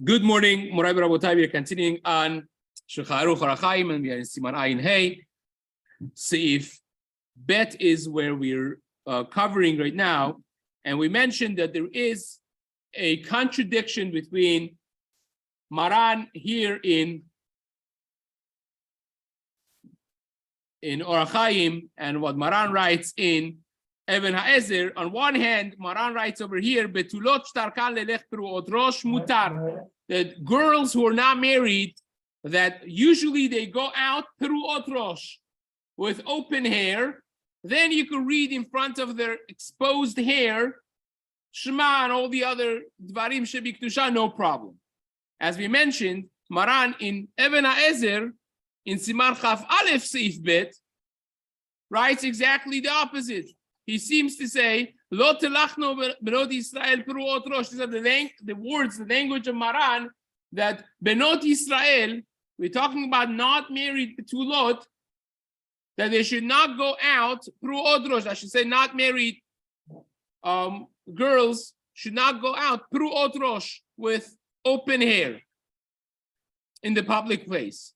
Good morning, Morai Rabotai. We are continuing on Shulchan Aruch Orach Chaim, and we are in Siman Ayin Hey. Seif Bet is where we're covering right now, and we mentioned that there is a contradiction between Maran here in Orach Chaim and what Maran writes in Even HaEzer. On one hand, Maran writes over here, Betulot shtarkan lelech peruot rosh mutar, that girls who are not married, that usually they go out peruot rosh with open hair. Then you can read in front of their exposed hair, Shema and all the other dvarim shebiktusha, no problem. As we mentioned, Maran in Even HaEzer, in Siman Chaf Aleph Seif Bet, writes exactly the opposite. He seems to say, Lo telachno benot Yisrael peruot rosh. These are the words, the language of Maran, that benot Yisrael, we're talking about not married betulot, that they should not go out peruot rosh. I should say not married girls should not go out peruot rosh with open hair in the public place.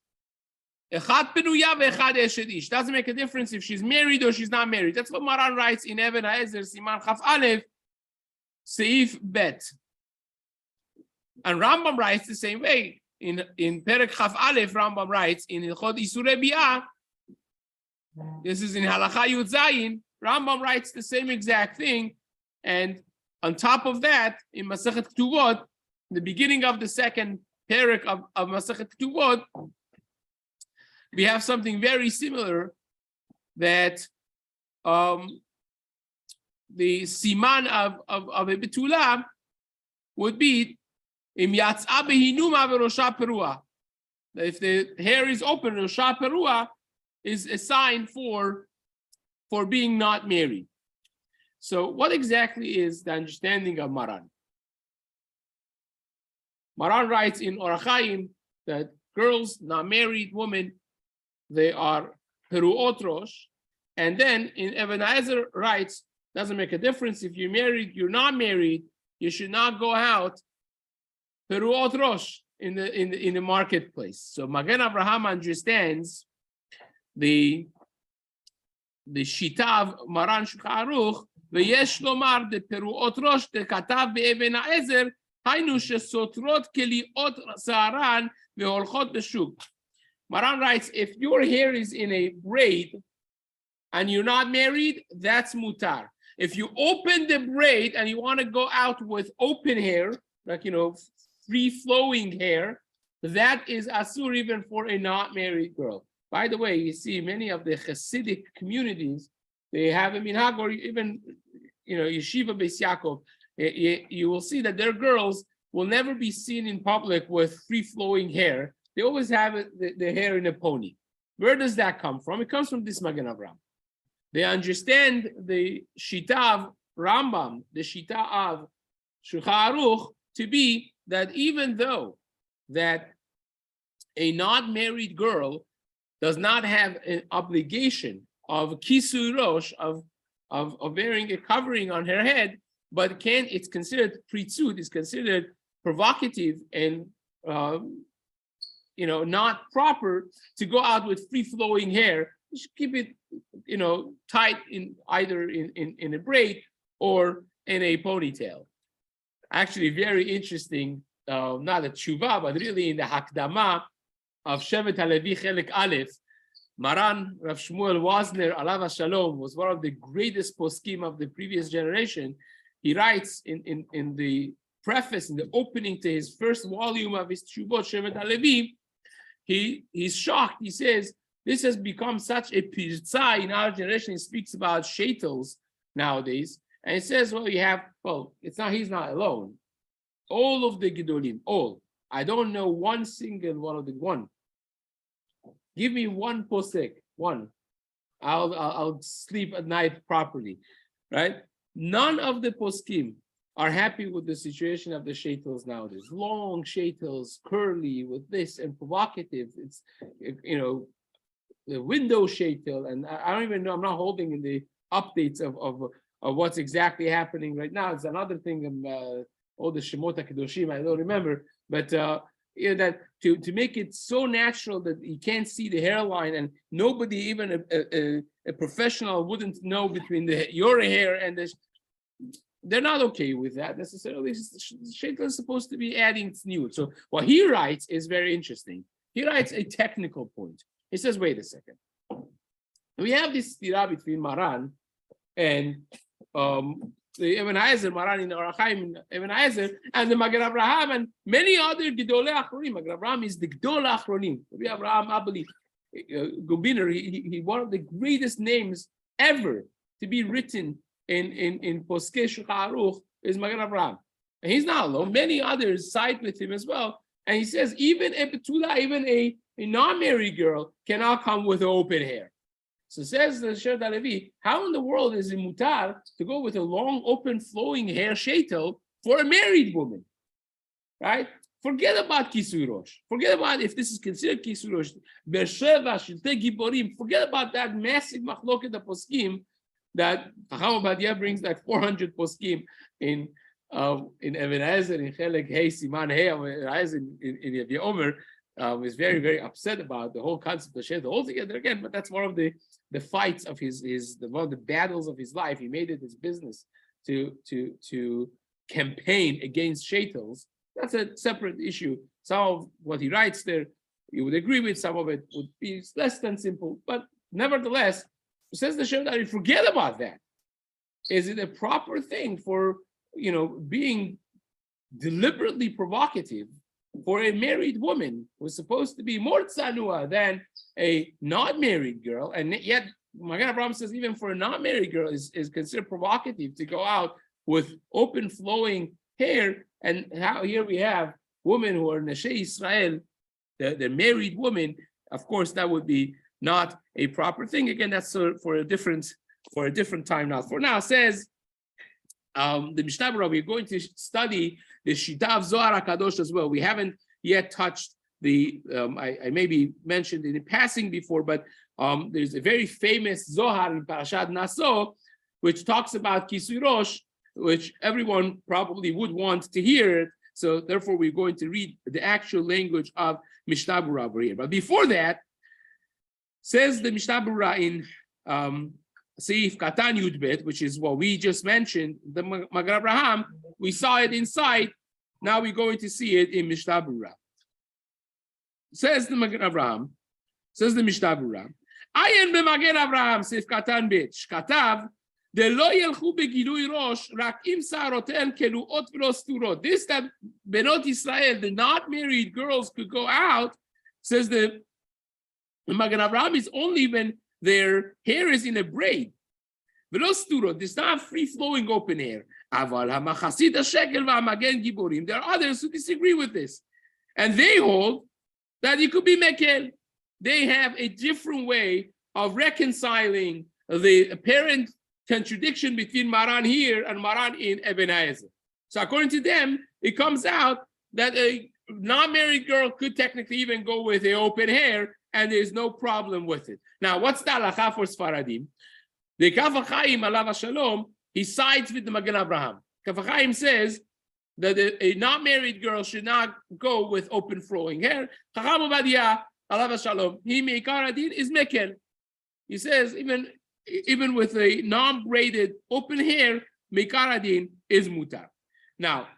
Doesn't make a difference if she's married or she's not married. That's what Maran writes in Even HaEzer, Siman Chaf Aleph, Seif Bet. And Rambam writes the same way. In Perek Chaf Aleph, Rambam writes in Hilchot Isurei Bi'ah, this is in Halacha Yud Zayin, Rambam writes the same exact thing. And on top of that, in Masechet Ketuvot, the beginning of the second Perek of Masechet Ketuvot, we have something very similar, that the Siman of a Betula would be Im Yatz'a Behinuma V'Rosha Perua. If the hair is open, Rosha Perua is a sign for being not married. So what exactly is the understanding of Maran? Maran writes in Orach Chaim that girls, not married women, they are peruot rosh, and then in Even HaEzer writes, doesn't make a difference if you're married, you're not married, you should not go out peruot rosh in the marketplace. So Magen Avraham understands the shita of Maran Shulchan Aruch, v'yesh lomar de peruot rosh de katav be'Even HaEzer haynu shesotrot keliot sa'aran ve'olchot b'shuk. Maran writes, if your hair is in a braid and you're not married, that's mutar. If you open the braid and you want to go out with open hair, like, free-flowing hair, that is asur even for a not married girl. By the way, you see many of the Hasidic communities, they have a minhag, or even, Yeshiva Beis Yaakov, you will see that their girls will never be seen in public with free-flowing hair. They always have the hair in a pony. Where does that come from? It comes from this Magen Avraham. They understand the shita of Rambam, the shita of Shulchan Aruch, to be that even though that a not married girl does not have an obligation of kisui rosh, of wearing a covering on her head, but it's considered pritzut, it's considered provocative and not proper to go out with free-flowing hair. You should keep it, tight in either in a braid or in a ponytail. Actually, very interesting, not a tshuva, but really in the Hakdama of Shevet HaLevi Chelek Aleph, Maran Rav Shmuel Wazner Alav Shalom was one of the greatest poskim of the previous generation. He writes in the preface, in the opening to his first volume of his Tshuvot Shevet HaLevi, he's shocked. He says, this has become such a pirza in our generation. He speaks about shaitels nowadays. And he says, he's not alone. All of the Gedolim, all. I don't know one single one of the one. Give me one posek, one. I'll sleep at night properly, right? None of the poskim are happy with the situation of the shaitels nowadays. Long shaitels, curly, with this, and provocative. It's, the window shaitel, and I don't even know, I'm not holding in the updates of what's exactly happening right now. It's another thing all the Shemot HaKadoshim, I don't remember, but that to make it so natural that you can't see the hairline, and nobody, even a professional, wouldn't know between your hair and the. They're not okay with that necessarily. Shaitan is supposed to be adding new. So what he writes is very interesting. He writes a technical point. He says, wait a second. We have this stira between Maran and the Ibn Ezer, Maran in Orachaim, Ibn Ezer, and the Magen Avraham, and many other Gedolei Achronim. Magen Avraham is the Gedolei Achronim. Rabbi Avraham Abeli Gubiner, he one of the greatest names ever to be written in Poskei Shulchan Aruch is Magen Avraham. And he's not alone. Many others side with him as well. And he says even a betula, even a non-married girl cannot come with open hair. So says the Sher Dalevi, how in the world is it mutar to go with a long, open, flowing hair sheitel for a married woman? Right? Forget about Kisui Rosh. Forget about if this is considered Kisui Rosh. Be'ersheva, Shiltei Giborim. Forget about that massive machloket of poskim that Chacham Ovadia brings, like 400 poskim in Even Ezer, in Chelek Hey, Siman Hey, in Yevye Omer, is very, very upset about the whole concept of Sheitel altogether again, but that's one of the fights of one of the battles of his life. He made it his business to campaign against Sheitels. That's a separate issue. Some of what he writes there, you would agree with, some of it would be less than simple, but nevertheless, says the Shem that forget about that. Is it a proper thing for being deliberately provocative for a married woman who's supposed to be more tzanua than a not married girl, and yet Magen Avraham says even for a not married girl is considered provocative to go out with open flowing hair? And how here we have women who are Neshei Israel, the married women. Of course, that would be not a proper thing. Again, that's for a different time now. For now, says the Mishna Berurah, we're going to study the Shita of Zohar HaKadosh as well. We haven't yet touched the, I maybe mentioned in passing before, but there's a very famous Zohar in Parashat Naso, which talks about Kisui Rosh, which everyone probably would want to hear. So therefore, we're going to read the actual language of Mishna Berurah over here. But before that, says the Mishna Berurah in Seif Katan Yudbet, which is what we just mentioned, the Magen Avraham, we saw it inside. Now we're going to see it in Mishna Berurah. Says the Magen Avraham, says the Mishna Berurah, Ayin b'Magen Avraham, Seif Katan Bet, Shkatav, De lo yelchu begilui rosh, rak im sa'aroten keluot v'lo sturot. This that Benot Israel, the not married girls, could go out, says the Magen Avraham, is only when their hair is in a braid. V'lo sturot, it's not free-flowing open hair. Aval ha'machasid ha'shekel v'ha'magen giborim. There are others who disagree with this. And they hold that it could be mekel. They have a different way of reconciling the apparent contradiction between Maran here and Maran in Even Ezer. So according to them, it comes out that a non-married girl could technically even go with a open hair, and there's no problem with it. Now, what's the halacha for Sfaradim? The Kaf HaChaim, alav Shalom, he sides with the Magen Avraham. Kaf HaChaim says that a not-married girl should not go with open flowing hair. Chacham Ovadia, alav Shalom, he meikar adin is mekel. He says even with a non-braided open hair, meikar adin is mutar. Now,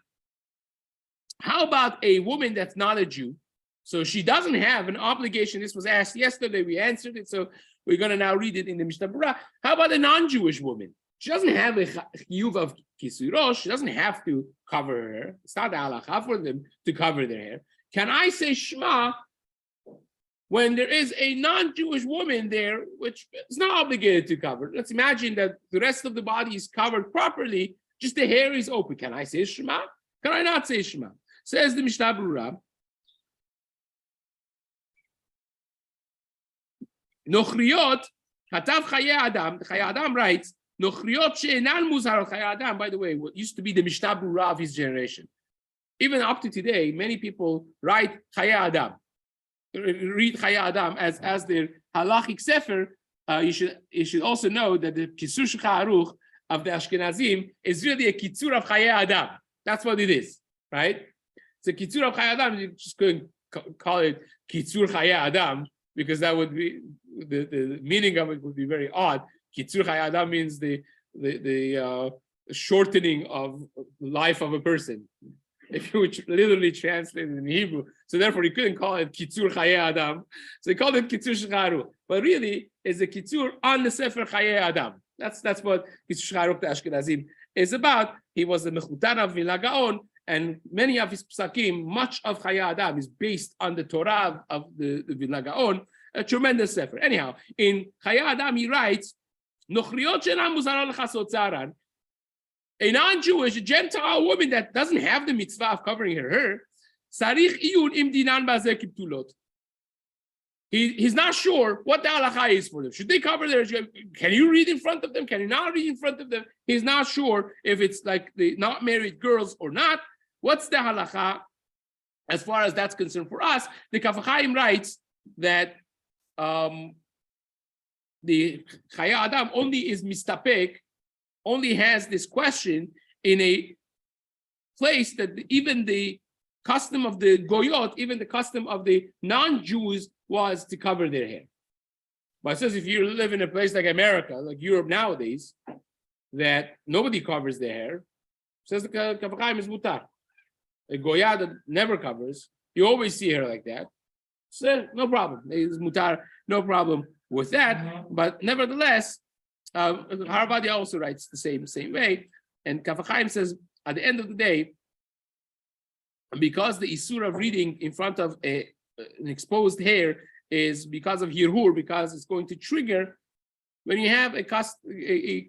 how about a woman that's not a Jew? So she doesn't have an obligation. This was asked yesterday. We answered it. So we're going to now read it in the Mishna Berurah. How about a non-Jewish woman? She doesn't have a chiyuv of kisui rosh. She doesn't have to cover her hair. It's not the halacha for them to cover their hair. Can I say Shema when there is a non-Jewish woman there, which is not obligated to cover? Let's imagine that the rest of the body is covered properly, just the hair is open. Can I say Shema? Can I not say Shema? Says the Mishna Berurah, Nochriyot, Hatav Chaye Adam, Chaye Adam writes, Nochriyot she'enan muzhar Chaye Adam, by the way, what used to be the Mishna Berurah of his generation. Even up to today, many people write Chaye Adam. Read Chaye Adam as their halachic sefer. You should also know that the Kisur Shulchan Aruch of the Ashkenazim is really a kitzur of Chaye Adam. That's what it is, right? So Kitzur of Chayei Adam, you just couldn't call it Kitzur Chayei Adam, because that would be, the meaning of it would be very odd. Kitzur Chayei Adam means the shortening of the life of a person, if you would literally translate it in Hebrew. So therefore, you couldn't call it Kitzur Chayei Adam. So they called it Kitzur Shcharu. But really, it's a Kitzur on the Sefer Chayei Adam. That's what Kitzur Shcharu to Ashkenazim is about. He was the Mechutan of Vilna Gaon, and many of his psakim, much of Chayei Adam is based on the Torah of the Vilna Gaon, a tremendous sefer. Anyhow, in Chayei Adam, he writes, Nochriot she'enan muzarot lechasot zaran, a non-Jewish, a Gentile woman that doesn't have the mitzvah of covering her hair, sarich iyun im dinan bazeh kiptulot. He's not sure what the halacha is for them. Should they cover their? Can you read in front of them? Can you not read in front of them? He's not sure if it's like the not married girls or not. What's the halacha as far as that's concerned for us? The Kaf HaChaim writes that the Chayei Adam only is mistapek, only has this question in a place that even the custom of the goyot, even the custom of the non-Jews was to cover their hair. But it says if you live in a place like America, like Europe nowadays, that nobody covers their hair, says the Kaf HaChaim is mutar. A goya that never covers, you always see her like that. So no problem. It's mutar, no problem with that. But nevertheless, Harabadi also writes the same way. And Kaf HaChaim says at the end of the day, because the isur of reading in front of an exposed hair is because of hirhur, because it's going to trigger when you have a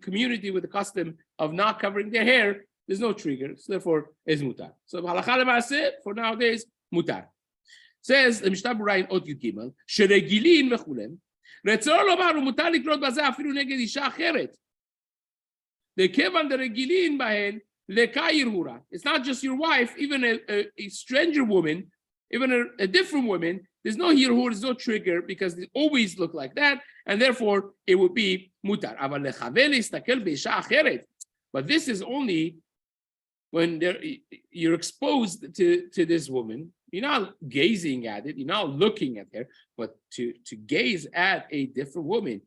community with a custom of not covering their hair, there's no trigger, so therefore it's mutar. So halacha l'maaseh for nowadays mutar. Says the Mishna Berurah in Ot Yud Gimel, sheregilin v'chulem, retzor lomar u'mutar likrot bazeh afilu neged isha acheret. The kevan the regilin bahen leka yirhura. It's not just your wife, even a stranger woman, even a different woman, there's no hirhur, there's no trigger, because they always look like that, and therefore it would be mutar. But this is only when you're exposed to this woman. You're not gazing at it, you're not looking at her, but to gaze at a different woman.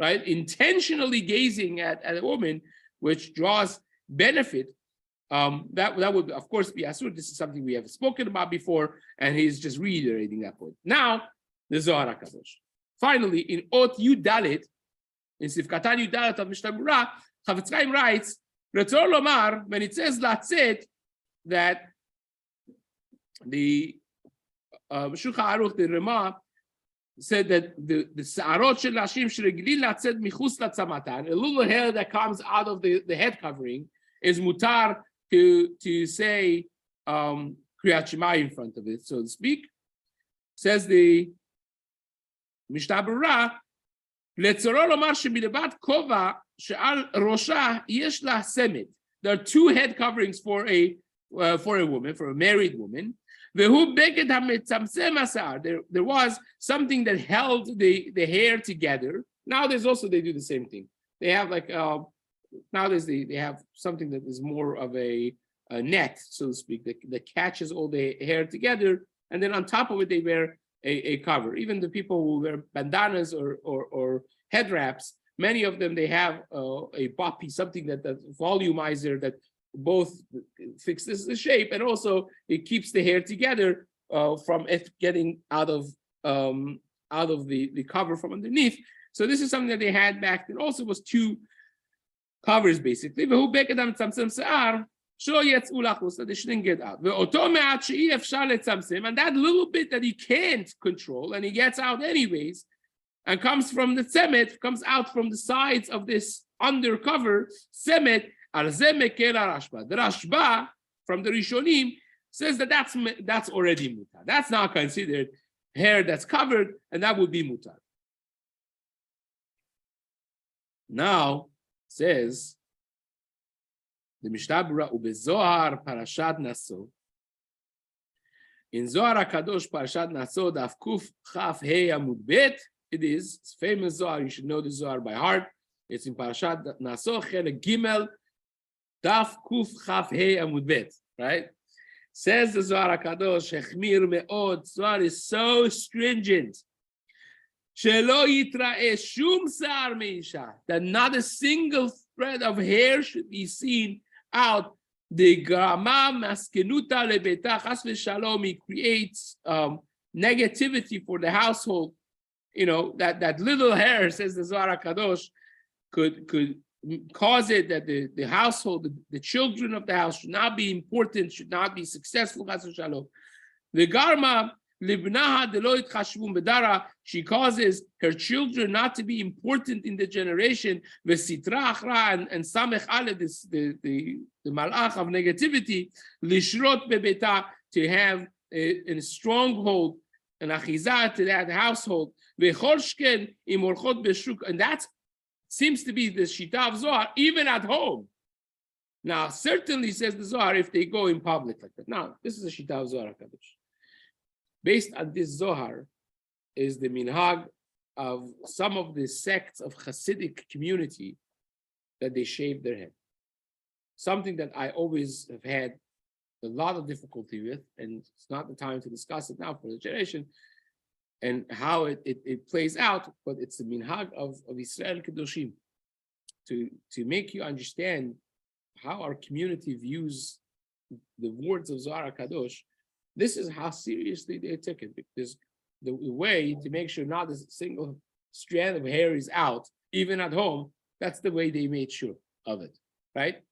Right? Intentionally gazing at a woman which draws benefit. That would of course be asur. This is something we have spoken about before, and he's just reiterating that point. Now, the Zohar HaKadosh. Finally, in Ot Yud Dalet, in Sifkatan Yud Dalet of Mishna Berurah, Chavetz Chaim writes, Retzor Lomar, when it says Latzet, that the Shulchan Aruch, the Rema, said that the Sa'arot Shel Nashim Sheregilin Latzet Michus Latzamatan, a little hair that comes out of the head covering, is mutar to say Kriyat Shema in front of it, so to speak. Says the Mishna Berurah, Letzoro lomar shemilevat kova she'al rosha yesh la semet. There are two head coverings for a woman, for a married woman. Vehu beged hametzamtzem asar. There was something that held the hair together. Nowadays also they do the same thing. They have like nowadays they have something that is more of a net, so to speak, that catches all the hair together, and then on top of it they wear a cover. Even the people who wear bandanas or head wraps, many of them, they have a boppy, something that volumizer that both fixes the shape and also it keeps the hair together from it getting out of the cover from underneath. So this is something that they had back then. Also was two covers basically. So they shouldn't get out. And that little bit that he can't control and he gets out anyways, and comes from the tzemet, comes out from the sides of this undercover tzemet. The Rashba from the Rishonim says that that's already mutar. That's not considered hair that's covered, and that would be mutar. Now says the Mishna Berurah ubezohar parashat naso. In Zohar HaKadosh parashat naso daf kuf chaf hey amud bet. It is, it's famous Zohar. You should know the Zohar by heart. It's in Parashat Naso, Chelek Gimel, Daf Kuf Chaf Hei Amud Bet, right? Says the Zohar HaKadosh, Echmir Me'od, Zohar is so stringent. Shelo yitra'eh shum sa'ar me'isha, that not a single thread of hair should be seen out. The grama maskenuta lebeta chas v'shalom, he creates negativity for the household. You know, that little hair, says the Zohar HaKadosh, could cause it that the household, the children of the house should not be important, should not be successful, chas v'shalom. The garma libnaha deloit chashvum bedara, she causes her children not to be important in the generation. Vesitra achra and samech ale, the malach of negativity, lishrot bebeta, to have a stronghold, an achizah to that household. Vechol shken imorchot beshuk, and that seems to be the shita of Zohar even at home. Now, certainly, says the Zohar, if they go in public like that. Now, this is a shita of Zohar HaKadosh. Based on this Zohar is the minhag of some of the sects of Hasidic community that they shave their head. Something that I always have had a lot of difficulty with, and it's not the time to discuss it now for the generation and how it plays out, but it's the minhag of Yisrael Kedoshim to make you understand how our community views the words of Zohar HaKadosh. This is how seriously they took it, because the way to make sure not a single strand of hair is out, even at home, that's the way they made sure of it, right?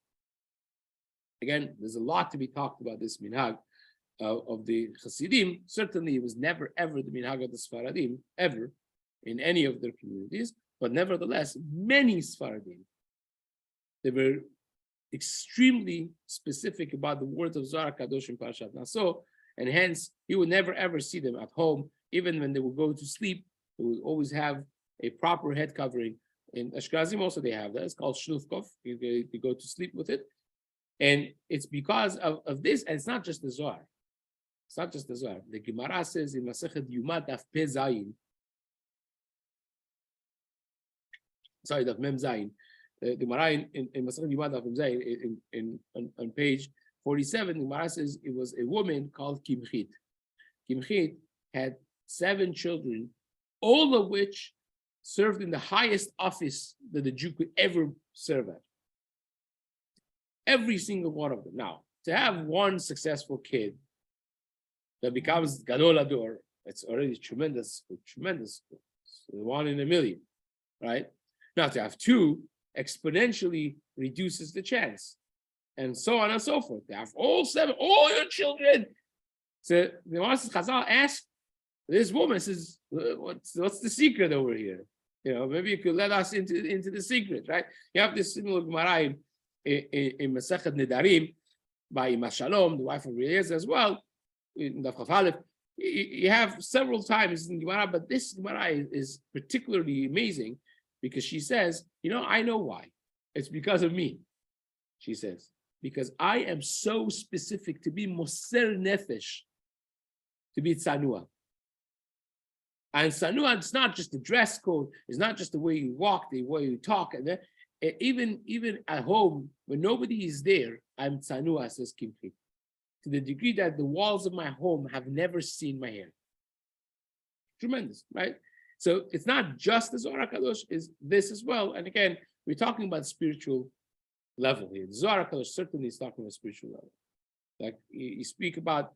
Again, there's a lot to be talked about this minhag of the Hasidim. Certainly, it was never, ever the minhag of the Sfaradim, ever, in any of their communities, but nevertheless, many Sfaradim, they were extremely specific about the words of Zohar HaKadosh in Parashat Naso, and hence, you would never ever see them at home. Even when they would go to sleep, they would always have a proper head covering. In Ashkenazim also they have that. It's called shlufkov. You go to sleep with it. And it's because of this, and it's not just the Zohar. It's not just the Zohar. The Gemara says in Masechet Yuma Daf Pe Zayin, Daf Mem Zayin, the Gemara in Masechet Yuma Daf Mem Zayin, on page 47, the Gemara says it was a woman called Kimchit. Kimchit had 7 children, all of which served in the highest office that the Jew could ever serve at. Every single one of them. Now, to have one successful kid that becomes Gadol Ador, it's already tremendous. It's 1 in a million, right? Now, to have 2 exponentially reduces the chance. And so on and so forth. They have all 7, all your children. So the Master Chazal asked this woman, says, what's the secret over here? You know, maybe you could let us into the secret, right? You have this similar Gemara in Masechet Nedarim by Ima Shalom, the wife of Eliezer as well, in Daf Chaf Aleph. You have several times in Gemara, but this Gemara is particularly amazing because she says, you know, I know why. It's because of me, she says. Because I am so specific to be moser nefesh, to be tzanua. And tzanua, it's not just the dress code, it's not just the way you walk, the way you talk. And even at home, when nobody is there, I'm tzanua, says Kimchi. To the degree that the walls of my home have never seen my hair. Tremendous, right? So it's not just the Zohar HaKadosh, is this as well. And again, we're talking about spiritual level here. The Zohar HaKadosh certainly is talking about spiritual level. Like you speak about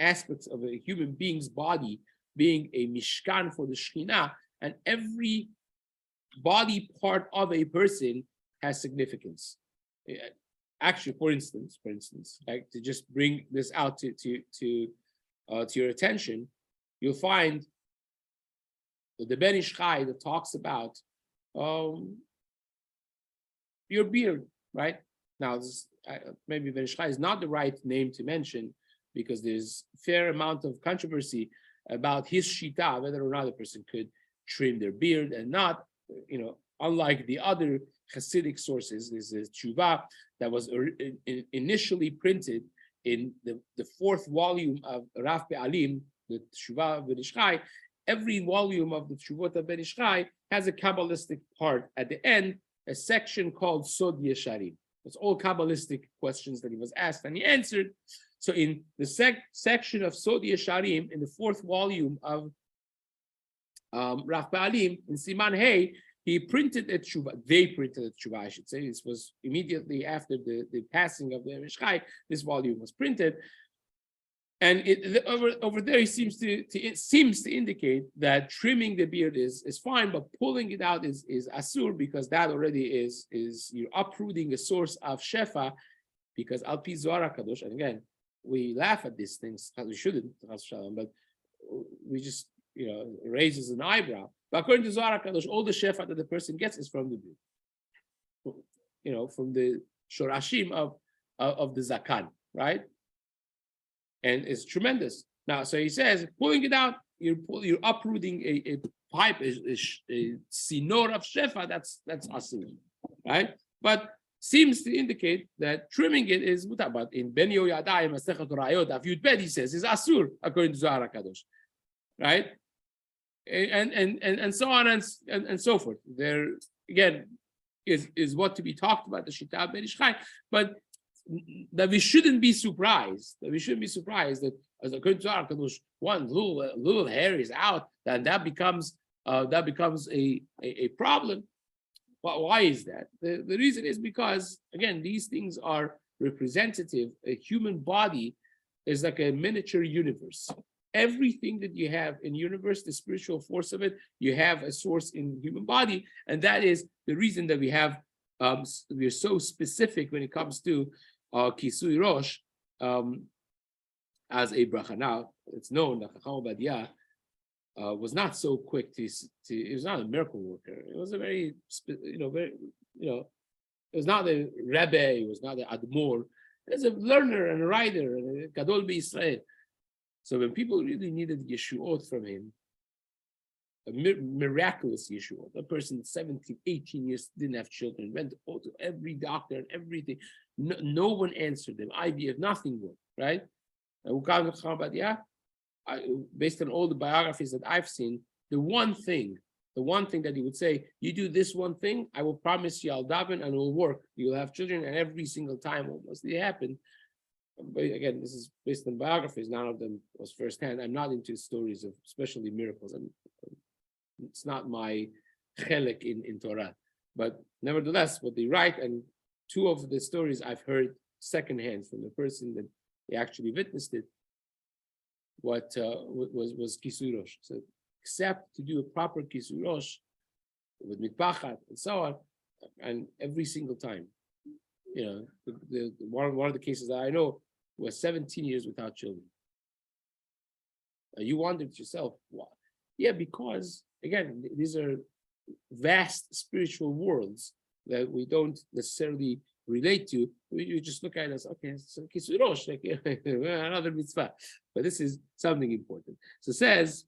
aspects of a human being's body being a mishkan for the Shekhinah, and every body part of a person has significance. Actually, for instance, like to just bring this out to your attention, you'll find the Ben Ish Chai that talks about your beard, right? Now, maybe Ben Ish Chai is not the right name to mention because there's a fair amount of controversy about his shita, whether or not a person could trim their beard and not. You know, unlike the other Hasidic sources, there's a tshuva that was initially printed in the 4th volume of Rav Pe'alim, the tshuva of Ben Ish Chai, every volume of the Tshuvot Ben Ish Chai has a Kabbalistic part at the end, a section called Sod Yesharim. It's all Kabbalistic questions that he was asked and he answered. So in the section of Sod Yesharim, in the 4th volume of Rav Ba'alim, in Siman Hey, he printed a tshuva. They printed a tshuva, I should say. This was immediately after the passing of the Mishchai. This volume was printed, and over there, he seems to indicate that trimming the beard is fine, but pulling it out is asur, because that already is you're uprooting a source of shefa. Because al pi Zohar HaKadosh, and again, we laugh at these things, we shouldn't, but we just raises an eyebrow. But according to Zohar HaKadosh, all the shefa that the person gets is from the beard, from the shorashim of the zakan, right? And it's tremendous. Now, so he says, pulling it out, you're uprooting a pipe, a sinor of shefa. That's asur, right? But seems to indicate that trimming it is mutar. But in Ben Yoyadai Masechet Rayot Daf Yud Bet, he says is asur according to Zohar HaKadosh, right? And so on and so forth. There again is what to be talked about, the Shita Ben Ish Chai, but that we shouldn't be surprised. That as according to Zohar HaKadosh, one little hair is out, that becomes a problem. But why is that? The reason is because, again, these things are representative. A human body is like a miniature universe. Everything that you have in universe, the spiritual force of it, you have a source in human body, and that is the reason that we're so specific when it comes to kisui rosh as a bracha. Now it's known that Chacham Obadia was not so quick to. It was not a miracle worker. It was a very, it was not a Rebbe. It was not an Admor. It was a learner and a writer and a Gadol B'Yisrael. So when people really needed Yeshuot from him, a miraculous Yeshuot, a person 17, 18 years didn't have children, went to every doctor and everything. No one answered them. IVF, nothing worked, right? Based on all the biographies that I've seen, the one thing that he would say, you do this one thing, I will promise you I'll daven and it will work. You'll have children, and every single time almost it happened. But again, this is based on biographies. None of them was firsthand. I'm not into stories of especially miracles. It's not my chelik in Torah. But nevertheless, what they write, and 2 of the stories I've heard secondhand from the person that they actually witnessed it, what was Kisui Rosh. So except to do a proper Kisui Rosh with mitpachat and so on, and every single time. One of the cases that I know was 17 years without children. You wondered to yourself, why? Yeah, because again, these are vast spiritual worlds that we don't necessarily relate to. You just look at it as, okay, it's Kisui Rosh, like another mitzvah. But this is something important. So it says,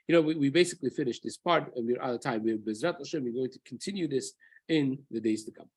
we basically finished this part and we're out of time. We're Bezrat Hashem, we're going to continue this in the days to come.